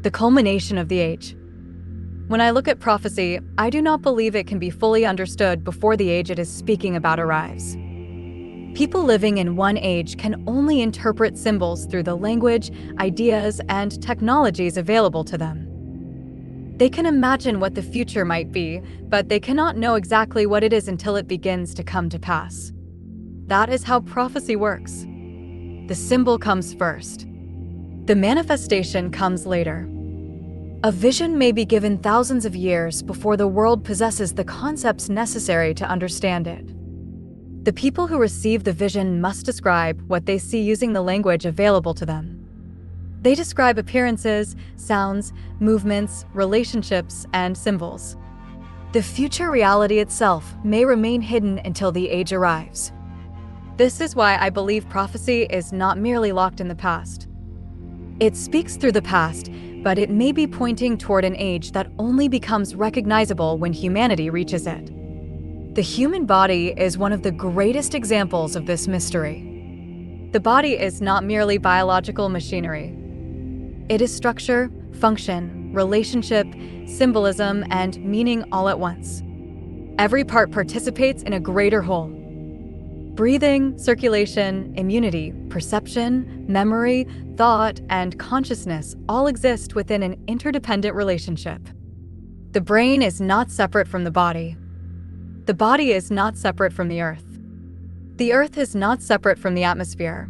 the culmination of the age. When I look at prophecy, I do not believe it can be fully understood before the age it is speaking about arrives. People living in one age can only interpret symbols through the language, ideas, and technologies available to them. They can imagine what the future might be, but they cannot know exactly what it is until it begins to come to pass. That is how prophecy works. The symbol comes first. The manifestation comes later. A vision may be given thousands of years before the world possesses the concepts necessary to understand it. The people who receive the vision must describe what they see using the language available to them. They describe appearances, sounds, movements, relationships, and symbols. The future reality itself may remain hidden until the age arrives. This is why I believe prophecy is not merely locked in the past. It speaks through the past, but it may be pointing toward an age that only becomes recognizable when humanity reaches it. The human body is one of the greatest examples of this mystery. The body is not merely biological machinery. It is structure, function, relationship, symbolism, and meaning all at once. Every part participates in a greater whole. Breathing, circulation, immunity, perception, memory, thought, and consciousness all exist within an interdependent relationship. The brain is not separate from the body. The body is not separate from the earth. The earth is not separate from the atmosphere.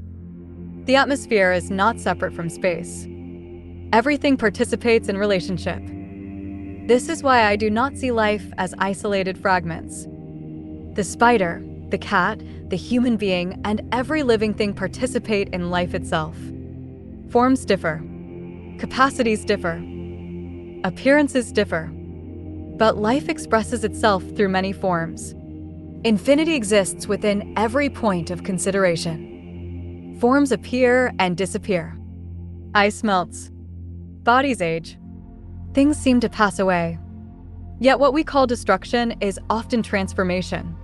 The atmosphere is not separate from space. Everything participates in relationship. This is why I do not see life as isolated fragments. The spider, the cat, the human being, and every living thing participate in life itself. Forms differ. Capacities differ. Appearances differ. But life expresses itself through many forms. Infinity exists within every point of consideration. Forms appear and disappear. Ice melts. Bodies age. Things seem to pass away. Yet what we call destruction is often transformation.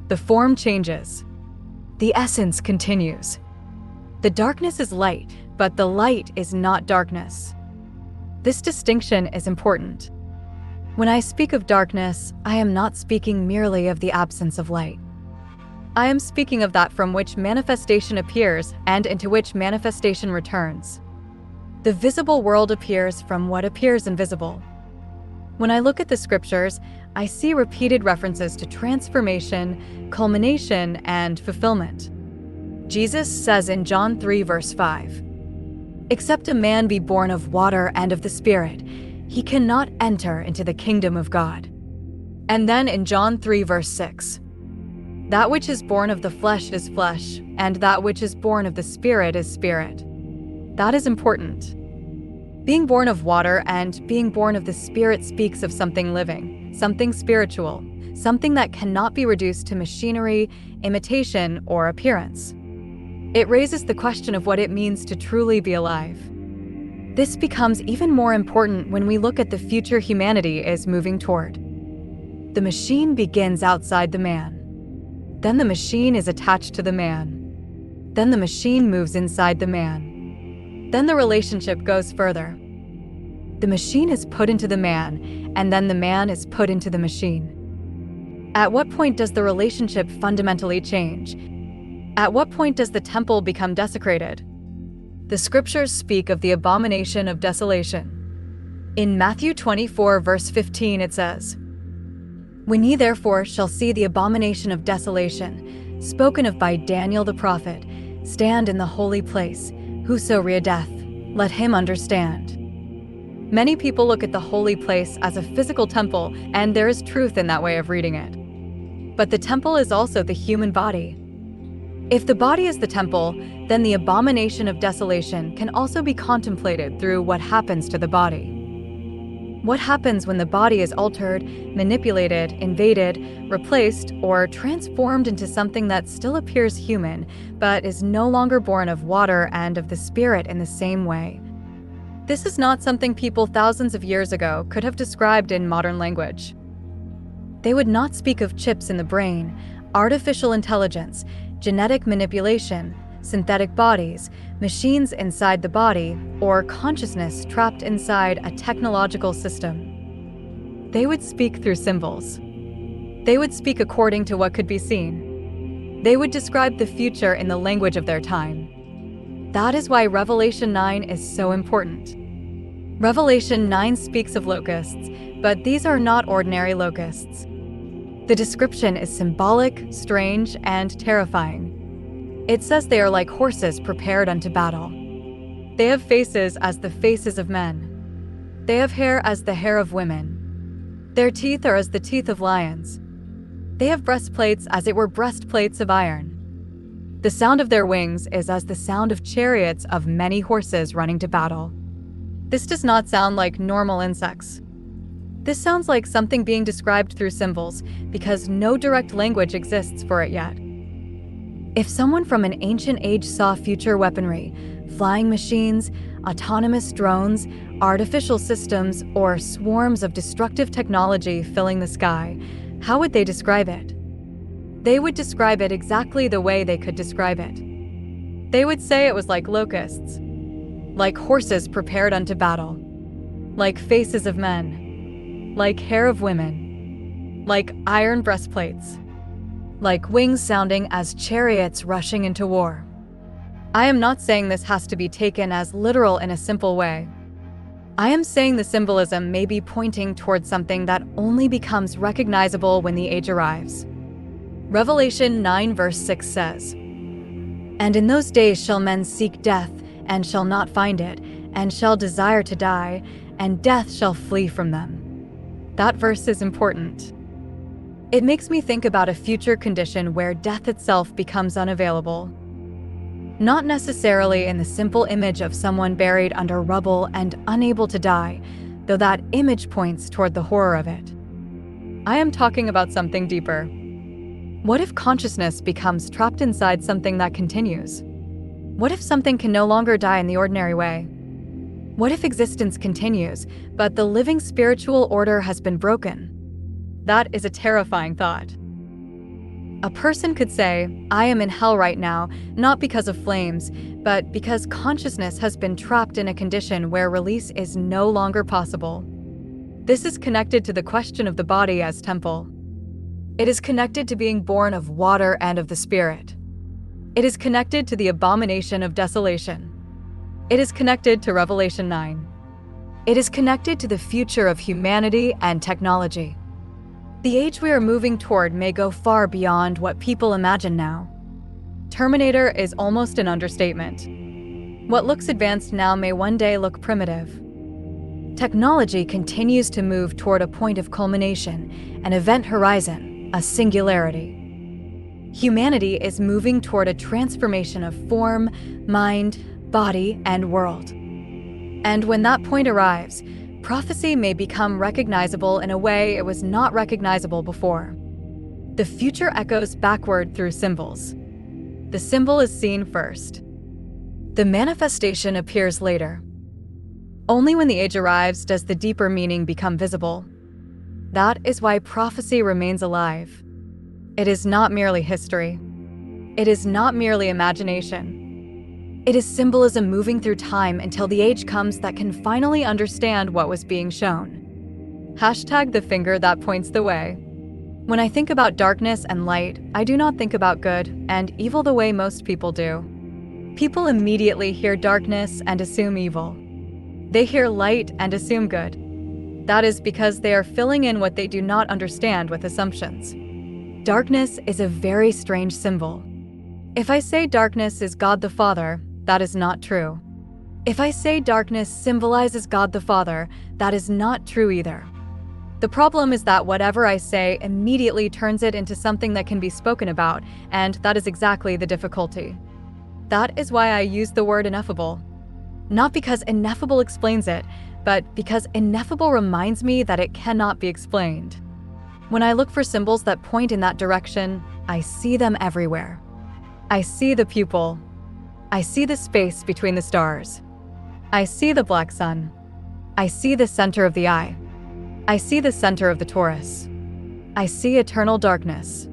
The form changes. The essence continues. The darkness is light, but the light is not darkness. This distinction is important. When I speak of darkness, I am not speaking merely of the absence of light. I am speaking of that from which manifestation appears and into which manifestation returns. The visible world appears from what appears invisible. When I look at the scriptures, I see repeated references to transformation, culmination, and fulfillment. Jesus says in John 3, verse 5, "Except a man be born of water and of the Spirit, he cannot enter into the kingdom of God." And then in John 3, verse 6, "That which is born of the flesh is flesh, and that which is born of the Spirit is spirit." That is important. Being born of water and being born of the Spirit speaks of something living, something spiritual, something that cannot be reduced to machinery, imitation, or appearance. It raises the question of what it means to truly be alive. This becomes even more important when we look at the future humanity is moving toward. The machine begins outside the man. Then the machine is attached to the man. Then the machine moves inside the man. Then the relationship goes further. The machine is put into the man, and then the man is put into the machine. At what point does the relationship fundamentally change? At what point does the temple become desecrated? The scriptures speak of the abomination of desolation. In Matthew 24, verse 15, it says, "When ye therefore shall see the abomination of desolation, spoken of by Daniel the prophet, stand in the holy place, whoso readeth, let him understand." Many people look at the holy place as a physical temple, and there is truth in that way of reading it. But the temple is also the human body. If the body is the temple, then the abomination of desolation can also be contemplated through what happens to the body. What happens when the body is altered, manipulated, invaded, replaced, or transformed into something that still appears human, but is no longer born of water and of the Spirit in the same way? This is not something people thousands of years ago could have described in modern language. They would not speak of chips in the brain, artificial intelligence, genetic manipulation, synthetic bodies, machines inside the body, or consciousness trapped inside a technological system. They would speak through symbols. They would speak according to what could be seen. They would describe the future in the language of their time. That is why Revelation 9 is so important. Revelation 9 speaks of locusts, but these are not ordinary locusts. The description is symbolic, strange, and terrifying. It says they are like horses prepared unto battle. They have faces as the faces of men. They have hair as the hair of women. Their teeth are as the teeth of lions. They have breastplates as it were breastplates of iron. The sound of their wings is as the sound of chariots of many horses running to battle. This does not sound like normal insects. This sounds like something being described through symbols because no direct language exists for it yet. If someone from an ancient age saw future weaponry, flying machines, autonomous drones, artificial systems, or swarms of destructive technology filling the sky, how would they describe it? They would describe it exactly the way they could describe it. They would say it was like locusts, like horses prepared unto battle, like faces of men, like hair of women, like iron breastplates, like wings sounding as chariots rushing into war. I am not saying this has to be taken as literal in a simple way. I am saying the symbolism may be pointing towards something that only becomes recognizable when the age arrives. Revelation 9 verse 6 says, "And in those days shall men seek death, and shall not find it, and shall desire to die, and death shall flee from them." That verse is important. It makes me think about a future condition where death itself becomes unavailable. Not necessarily in the simple image of someone buried under rubble and unable to die, though that image points toward the horror of it. I am talking about something deeper. What if consciousness becomes trapped inside something that continues? What if something can no longer die in the ordinary way? What if existence continues, but the living spiritual order has been broken? That is a terrifying thought. A person could say, "I am in hell right now, not because of flames, but because consciousness has been trapped in a condition where release is no longer possible." This is connected to the question of the body as temple. It is connected to being born of water and of the Spirit. It is connected to the abomination of desolation. It is connected to Revelation 9. It is connected to the future of humanity and technology. The age we are moving toward may go far beyond what people imagine now. Terminator is almost an understatement. What looks advanced now may one day look primitive. Technology continues to move toward a point of culmination, an event horizon, a singularity. Humanity is moving toward a transformation of form, mind, body, and world. And when that point arrives, prophecy may become recognizable in a way it was not recognizable before. The future echoes backward through symbols. The symbol is seen first. The manifestation appears later. Only when the age arrives does the deeper meaning become visible. That is why prophecy remains alive. It is not merely history. It is not merely imagination. It is symbolism moving through time until the age comes that can finally understand what was being shown. Hashtag the finger that points the way. When I think about darkness and light, I do not think about good and evil the way most people do. People immediately hear darkness and assume evil. They hear light and assume good. That is because they are filling in what they do not understand with assumptions. Darkness is a very strange symbol. If I say darkness is God the Father, that is not true. If I say darkness symbolizes God the Father, that is not true either. The problem is that whatever I say immediately turns it into something that can be spoken about, and that is exactly the difficulty. That is why I use the word ineffable. Not because ineffable explains it, but because ineffable reminds me that it cannot be explained. When I look for symbols that point in that direction, I see them everywhere. I see the pupil. I see the space between the stars. I see the black sun. I see the center of the eye. I see the center of the torus. I see eternal darkness.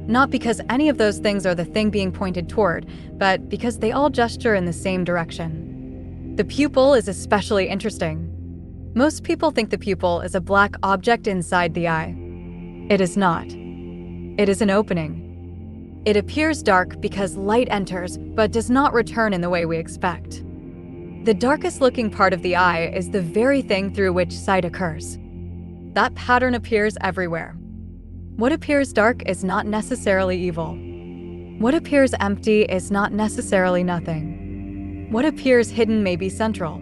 Not because any of those things are the thing being pointed toward, but because they all gesture in the same direction. The pupil is especially interesting. Most people think the pupil is a black object inside the eye. It is not. It is an opening. It appears dark because light enters, but does not return in the way we expect. The darkest looking part of the eye is the very thing through which sight occurs. That pattern appears everywhere. What appears dark is not necessarily evil. What appears empty is not necessarily nothing. What appears hidden may be central.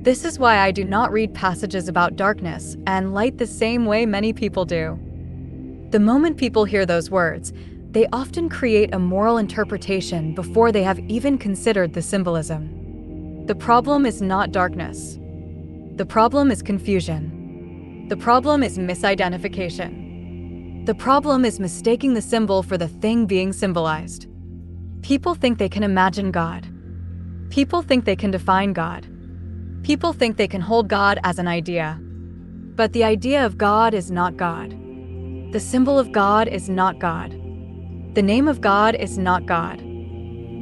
This is why I do not read passages about darkness and light the same way many people do. The moment people hear those words, they often create a moral interpretation before they have even considered the symbolism. The problem is not darkness. The problem is confusion. The problem is misidentification. The problem is mistaking the symbol for the thing being symbolized. People think they can imagine God. People think they can define God. People think they can hold God as an idea. But the idea of God is not God. The symbol of God is not God. The name of God is not God.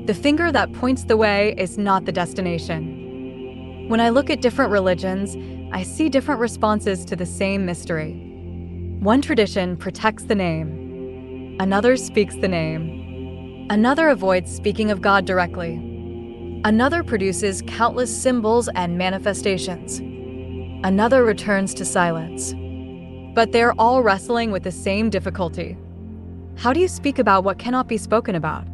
The finger that points the way is not the destination. When I look at different religions, I see different responses to the same mystery. One tradition protects the name. Another speaks the name. Another avoids speaking of God directly. Another produces countless symbols and manifestations. Another returns to silence. But they're all wrestling with the same difficulty. How do you speak about what cannot be spoken about?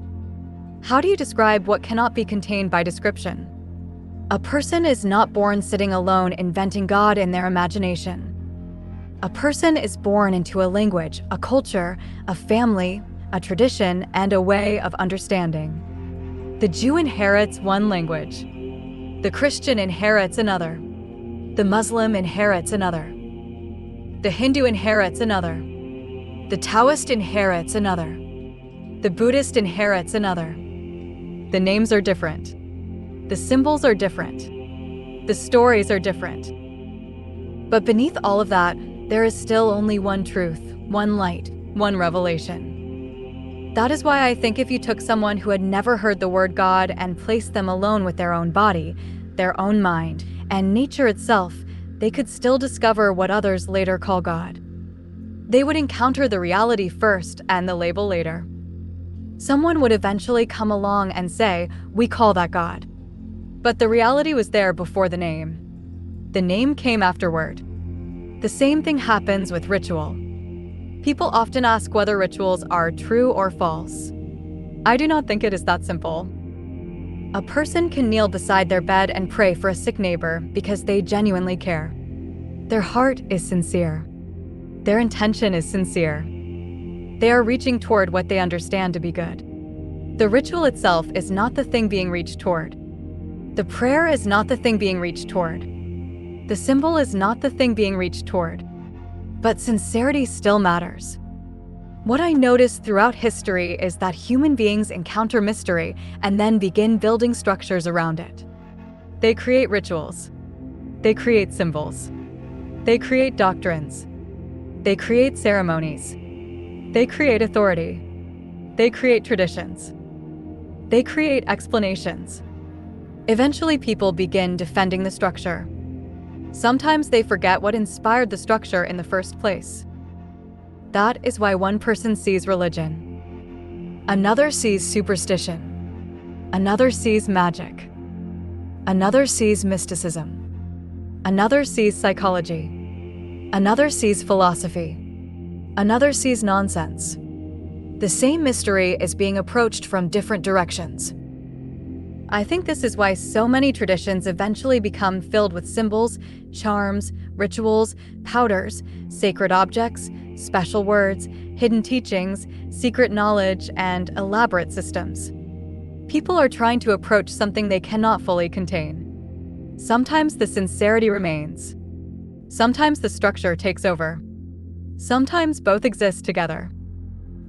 How do you describe what cannot be contained by description? A person is not born sitting alone inventing God in their imagination. A person is born into a language, a culture, a family, a tradition, and a way of understanding. The Jew inherits one language. The Christian inherits another. The Muslim inherits another. The Hindu inherits another. The Taoist inherits another. The Buddhist inherits another. The names are different. The symbols are different. The stories are different. But beneath all of that, there is still only one truth, one light, one revelation. That is why I think if you took someone who had never heard the word God and placed them alone with their own body, their own mind, and nature itself, they could still discover what others later call God. They would encounter the reality first and the label later. Someone would eventually come along and say, "We call that God." But the reality was there before the name. The name came afterward. The same thing happens with ritual. People often ask whether rituals are true or false. I do not think it is that simple. A person can kneel beside their bed and pray for a sick neighbor because they genuinely care. Their heart is sincere. Their intention is sincere. They are reaching toward what they understand to be good. The ritual itself is not the thing being reached toward. The prayer is not the thing being reached toward. The symbol is not the thing being reached toward. But sincerity still matters. What I noticed throughout history is that human beings encounter mystery and then begin building structures around it. They create rituals. They create symbols. They create doctrines. They create ceremonies. They create authority. They create traditions. They create explanations. Eventually, people begin defending the structure. Sometimes they forget what inspired the structure in the first place. That is why one person sees religion. Another sees superstition. Another sees magic. Another sees mysticism. Another sees psychology. Another sees philosophy. Another sees nonsense. The same mystery is being approached from different directions. I think this is why so many traditions eventually become filled with symbols, charms, rituals, powders, sacred objects, special words, hidden teachings, secret knowledge, and elaborate systems. People are trying to approach something they cannot fully contain. Sometimes the sincerity remains. Sometimes the structure takes over. Sometimes both exist together.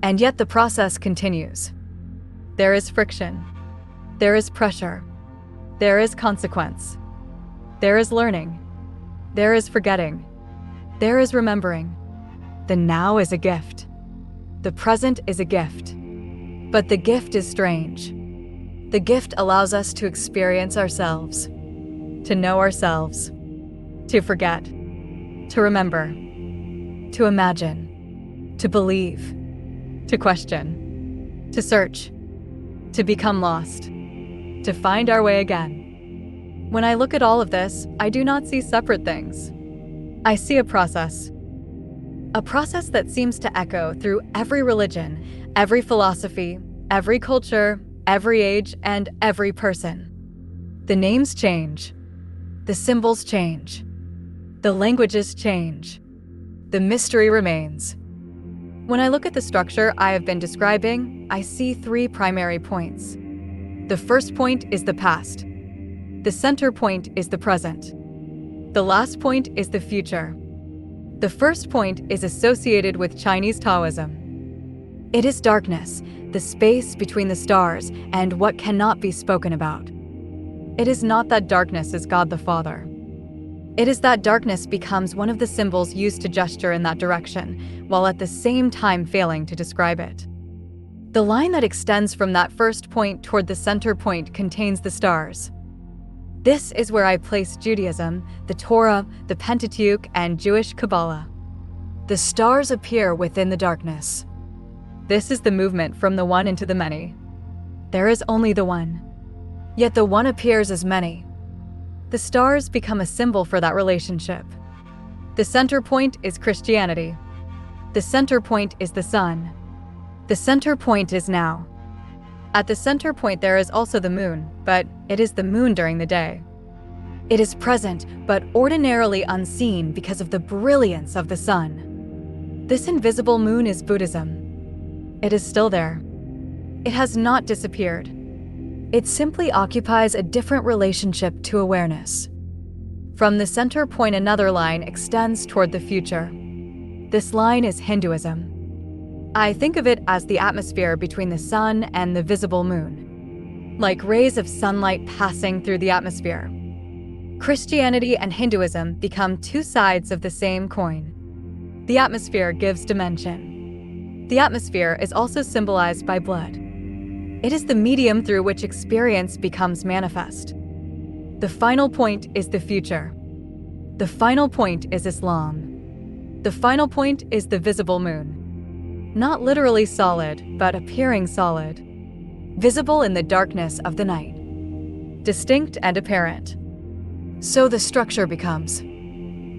And yet the process continues. There is friction. There is pressure. There is consequence. There is learning. There is forgetting. There is remembering. The now is a gift. The present is a gift. But the gift is strange. The gift allows us to experience ourselves, to know ourselves, to forget, to remember, to imagine, to believe, to question, to search, to become lost, to find our way again. When I look at all of this, I do not see separate things. I see a process that seems to echo through every religion, every philosophy, every culture, every age, and every person. The names change. The symbols change. The languages change. The mystery remains. When I look at the structure I have been describing, I see 3 primary points. The first point is the past. The center point is the present. The last point is the future. The first point is associated with Chinese Taoism. It is darkness, the space between the stars and what cannot be spoken about. It is not that darkness is God the Father. It is that darkness becomes one of the symbols used to gesture in that direction, while at the same time failing to describe it. The line that extends from that first point toward the center point contains the stars. This is where I place Judaism, the Torah, the Pentateuch, and Jewish Kabbalah. The stars appear within the darkness. This is the movement from the one into the many. There is only the one. Yet the one appears as many. The stars become a symbol for that relationship. The center point is Christianity. The center point is the sun. The center point is now. At the center point there is also the moon, but it is the moon during the day. It is present, but ordinarily unseen because of the brilliance of the sun. This invisible moon is Buddhism. It is still there. It has not disappeared. It simply occupies a different relationship to awareness. From the center point, another line extends toward the future. This line is Hinduism. I think of it as the atmosphere between the sun and the visible moon, like rays of sunlight passing through the atmosphere. Christianity and Hinduism become 2 sides of the same coin. The atmosphere gives dimension. The atmosphere is also symbolized by blood. It is the medium through which experience becomes manifest. The final point is the future. The final point is Islam. The final point is the visible moon. Not literally solid, but appearing solid. Visible in the darkness of the night. Distinct and apparent. So the structure becomes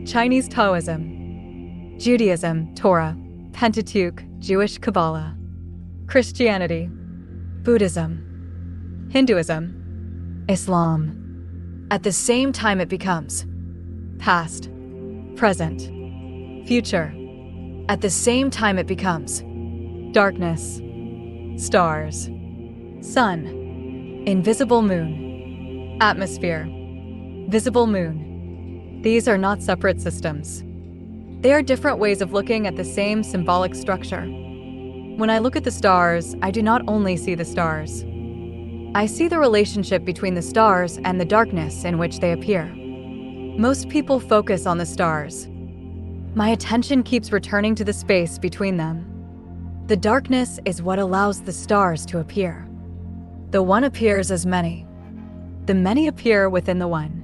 Chinese Taoism, Judaism, Torah, Pentateuch, Jewish Kabbalah, Christianity, Buddhism, Hinduism, Islam. At the same time it becomes past, present, future. At the same time it becomes darkness, stars, sun, invisible moon, atmosphere, visible moon. These are not separate systems. They are different ways of looking at the same symbolic structure. When I look at the stars, I do not only see the stars. I see the relationship between the stars and the darkness in which they appear. Most people focus on the stars. My attention keeps returning to the space between them. The darkness is what allows the stars to appear. The one appears as many. The many appear within the one.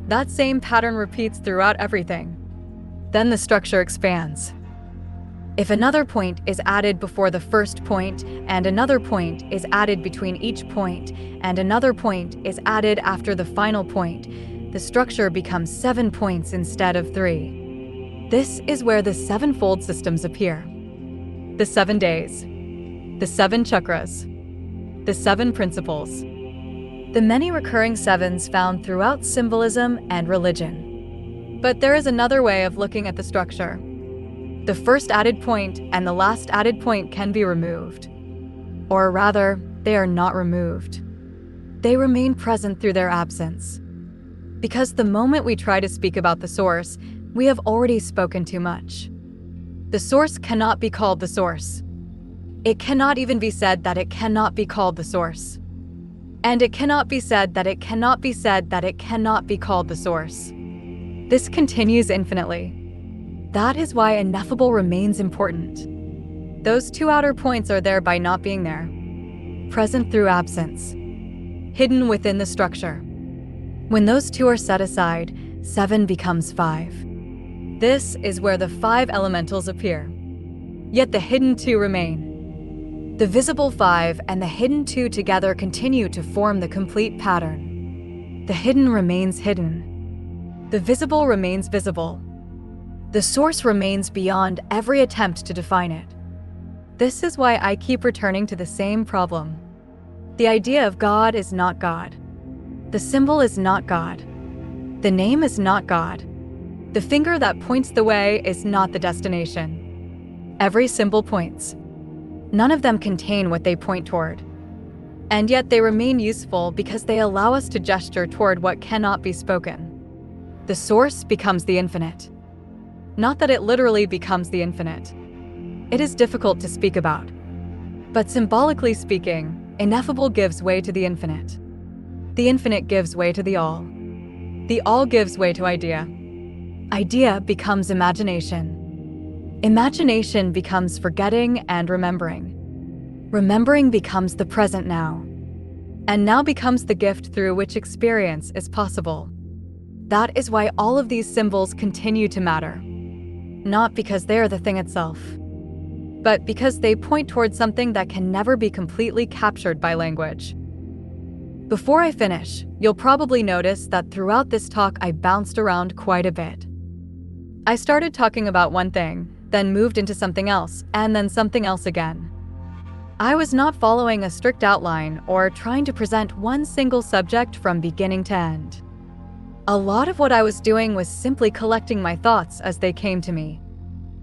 That same pattern repeats throughout everything. Then the structure expands. If another point is added before the first point, and another point is added between each point, and another point is added after the final point, the structure becomes 7 points instead of 3. This is where the 7-fold systems appear. The 7 days, the 7 chakras, the 7 principles, the many recurring 7s found throughout symbolism and religion. But there is another way of looking at the structure. The first added point and the last added point can be removed. Or rather, they are not removed. They remain present through their absence. Because the moment we try to speak about the source, we have already spoken too much. The source cannot be called the source. It cannot even be said that it cannot be called the source. And it cannot be said that it cannot be said that it cannot be called the source. This continues infinitely. That is why ineffable remains important. Those two outer points are there by not being there, present through absence, hidden within the structure. When those two are set aside, 7 becomes 5. This is where the 5 elementals appear. Yet the hidden 2 remain. The visible 5 and the hidden 2 together continue to form the complete pattern. The hidden remains hidden. The visible remains visible. The source remains beyond every attempt to define it. This is why I keep returning to the same problem. The idea of God is not God. The symbol is not God. The name is not God. The finger that points the way is not the destination. Every symbol points. None of them contain what they point toward. And yet they remain useful because they allow us to gesture toward what cannot be spoken. The source becomes the infinite. Not that it literally becomes the infinite. It is difficult to speak about. But symbolically speaking, ineffable gives way to the infinite. The infinite gives way to the all. The all gives way to idea. Idea becomes imagination. Imagination becomes forgetting and remembering. Remembering becomes the present now. And now becomes the gift through which experience is possible. That is why all of these symbols continue to matter. Not because they are the thing itself, but because they point towards something that can never be completely captured by language. Before I finish, you'll probably notice that throughout this talk I bounced around quite a bit. I started talking about one thing, then moved into something else, and then something else again. I was not following a strict outline or trying to present one single subject from beginning to end. A lot of what I was doing was simply collecting my thoughts as they came to me.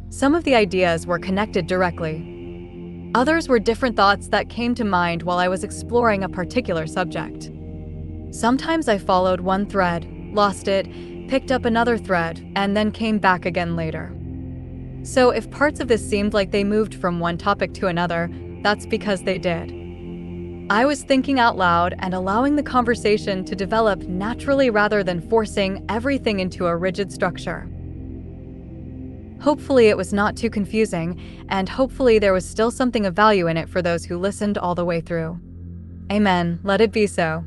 Some of the ideas were connected directly. Others were different thoughts that came to mind while I was exploring a particular subject. Sometimes I followed one thread, lost it, picked up another thread, and then came back again later. So if parts of this seemed like they moved from one topic to another, that's because they did. I was thinking out loud and allowing the conversation to develop naturally rather than forcing everything into a rigid structure. Hopefully it was not too confusing, and hopefully there was still something of value in it for those who listened all the way through. Amen. Let it be so.